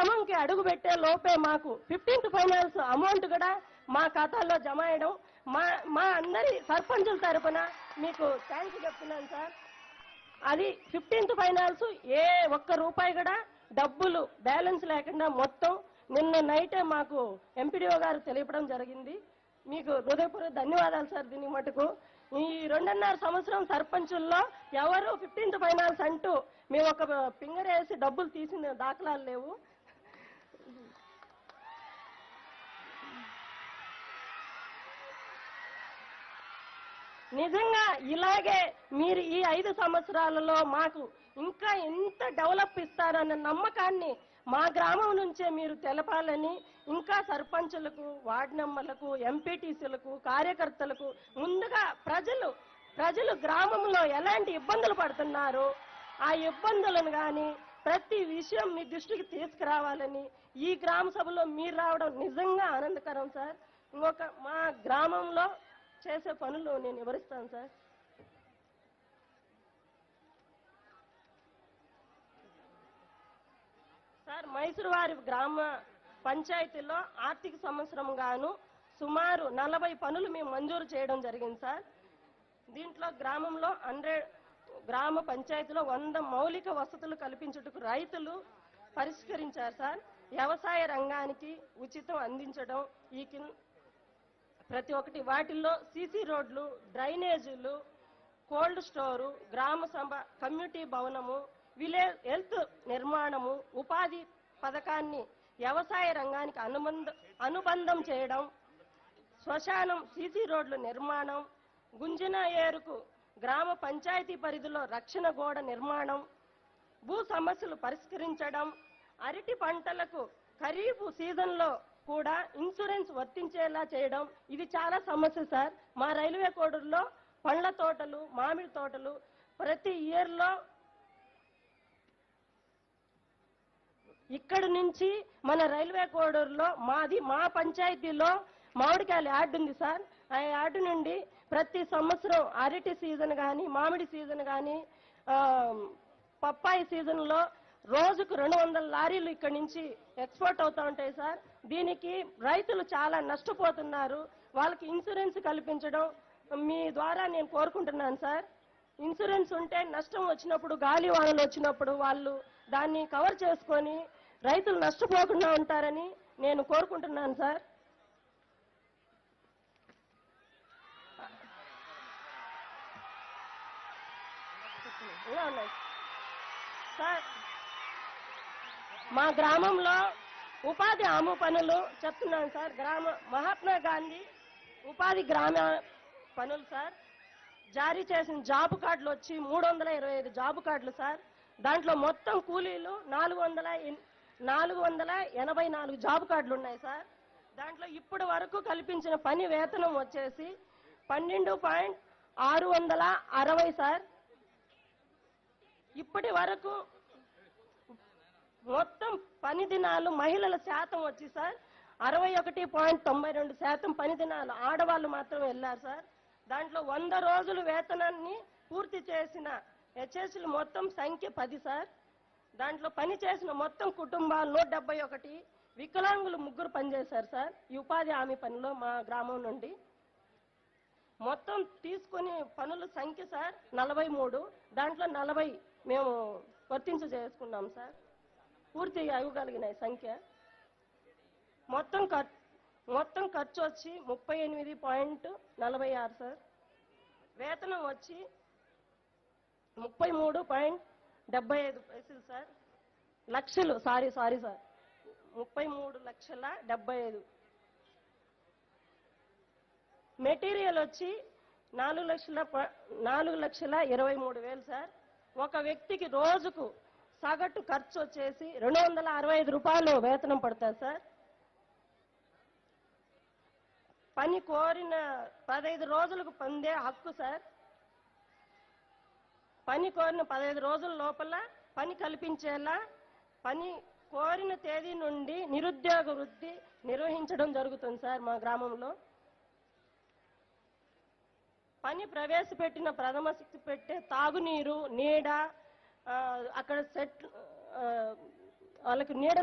గ్రామంకి అడుగు పెట్టే లోపే మాకు 15th ఫైనాన్స్ అమౌంట్ కూడా మా ఖాతాలో జమ అయ్యడం మా అందరి సర్పంచుల తరపున మీకు థ్యాంక్స్ చెప్తున్నాను సార్. అది 15th ఫైనాన్స్ ఏ ఒక్క రూపాయి కూడా డబ్బులు బ్యాలెన్స్ లేకుండా మొత్తం నిన్న నైటే మాకు ఎంపీడీఓ గారు తెలియపడం జరిగింది. మీకు హృదయపూర్వక ధన్యవాదాలు సార్. దీని మటుకు ఈ 2.5 సంవత్సరం సర్పంచుల్లో ఎవరు 15th ఫైనాన్స్ అంటూ మేము ఒక ఫింగర్ వేసి డబ్బులు తీసిన దాఖలాలు లేవు. నిజంగా ఇలాగే మీరు ఈ 5 సంవత్సరాలలో మాకు ఇంకా ఎంత డెవలప్ ఇస్తారన్న నమ్మకాన్ని మా గ్రామం నుంచే మీరు తెలపాలని, ఇంకా సర్పంచులకు, వార్డు మెంబర్లకు, ఎంపీటీసీలకు, కార్యకర్తలకు ముందుగా ప్రజలు గ్రామంలో ఎలాంటి ఇబ్బందులు పడుతున్నారు ఆ ఇబ్బందులను కానీ ప్రతి విషయం మీ దృష్టికి తీసుకురావాలని ఈ గ్రామ సభలో మీరు రావడం నిజంగా ఆనందకరం సార్. ఇంకొక మా గ్రామంలో చేసే పనులు నేను వివరిస్తాను సార్. సార్, మైసూరువారి గ్రామ పంచాయతీలో ఆర్థిక సంవత్సరం గాను సుమారు 40 పనులు మేము మంజూరు చేయడం జరిగింది సార్. దీంట్లో గ్రామంలో గ్రామ పంచాయతీలో 100 మౌలిక వసతులు కల్పించుటకు రైతులు పరిష్కరించారు సార్. వ్యవసాయ రంగానికి ఉచితం అందించడం ఈ ప్రతి ఒక్కటి వాటిల్లో సీసీ రోడ్లు, డ్రైనేజీలు, కోల్డ్ స్టోరు, గ్రామ సభ, కమ్యూనిటీ భవనము, విలేజ్ హెల్త్ నిర్మాణము, ఉపాధి పథకాన్ని వ్యవసాయ రంగానికి అనుబంధం చేయడం, శ్మశానం, సీసీ రోడ్ల నిర్మాణం, గుంజిన ఏరుకు గ్రామ పంచాయతీ పరిధిలో రక్షణ గోడ నిర్మాణం, భూ సమస్యలు పరిష్కరించడం, అరటి పంటలకు ఖరీఫ్ సీజన్లో కూడా ఇన్సూరెన్స్ వర్తించేలా చేయడం. ఇది చాలా సమస్య సార్. మా రైల్వే కోడూరులో పండ్ల తోటలు, మామిడి తోటలు ప్రతి ఇయర్లో ఇక్కడి నుంచి మన రైల్వే కోడూరులో మా పంచాయతీలో మామిడికాయల యార్డు ఉంది సార్. ఆ యార్డు నుండి ప్రతి సంవత్సరం అరటి సీజన్ కానీ, మామిడి సీజన్ కానీ, పప్పాయి సీజన్లో రోజుకు 200 లారీలు ఇక్కడి నుంచి ఎక్స్పోర్ట్ అవుతూ ఉంటాయి సార్. దీనికి రైతులు చాలా నష్టపోతున్నారు. వాళ్ళకి ఇన్సూరెన్స్ కల్పించడం మీ ద్వారా నేను కోరుకుంటున్నాను సార్. ఇన్సూరెన్స్ ఉంటే నష్టం వచ్చినప్పుడు, గాలి వానలు వచ్చినప్పుడు వాళ్ళు దాన్ని కవర్ చేసుకొని రైతులు నష్టపోకుండా ఉంటారని నేను కోరుకుంటున్నాను సార్. సార్, మా గ్రామంలో ఉపాధి హామీ పనులు చెప్తున్నాను సార్. మహాత్మా గాంధీ ఉపాధి గ్రామ పనులు సార్. జారీ చేసిన జాబ్ కార్డులు వచ్చి 325 జాబ్ కార్డులు సార్. దాంట్లో మొత్తం కూలీలు 484 జాబ్ కార్డులు ఉన్నాయి సార్. దాంట్లో ఇప్పటి వరకు కల్పించిన పని వేతనం వచ్చేసి 12.660 సార్. ఇప్పటి వరకు మొత్తం పని దినాలు మహిళల శాతం వచ్చి సార్ 61.92% పని దినాలు ఆడవాళ్ళు మాత్రం వెళ్ళారు సార్. దాంట్లో 100 రోజులు వేతనాన్ని పూర్తి చేసిన హెచ్ఎస్లు మొత్తం సంఖ్య 10 సార్. దాంట్లో పని చేసిన మొత్తం కుటుంబాలు 171, వికలాంగులు 3 పనిచేశారు సార్. ఈ ఉపాధి హామీ పనిలో మా గ్రామం నుండి మొత్తం తీసుకుని పనుల సంఖ్య సార్ 43. దాంట్లో 40 మేము వర్తించ చేసుకున్నాం సార్. పూర్తి అవ్వగలిగిన సంఖ్య. మొత్తం ఖర్చు వచ్చి 38.46 సార్. వేతనం వచ్చి 33.75 సార్. లక్షలు సారీ సార్ 33,75,000. మెటీరియల్ వచ్చి 4,23,000 సార్. ఒక వ్యక్తికి రోజుకు సగటు ఖర్చు వచ్చేసి 265 రూపాయలు వేతనం పడుతుంది సార్. పని కోరిన 15 రోజులకు పొందే హక్కు సార్. పని కోరిన 15 రోజుల లోపల పని కల్పించేలా పని కోరిన తేదీ నుండి నిరుద్యోగ వృత్తి నిర్వహించడం జరుగుతుంది సార్. మా గ్రామంలో పని ప్రవేశపెట్టిన ప్రథమ శిక్ష పెట్టే తాగునీరు, నీడ, అక్కడ వాళ్ళకి నీడను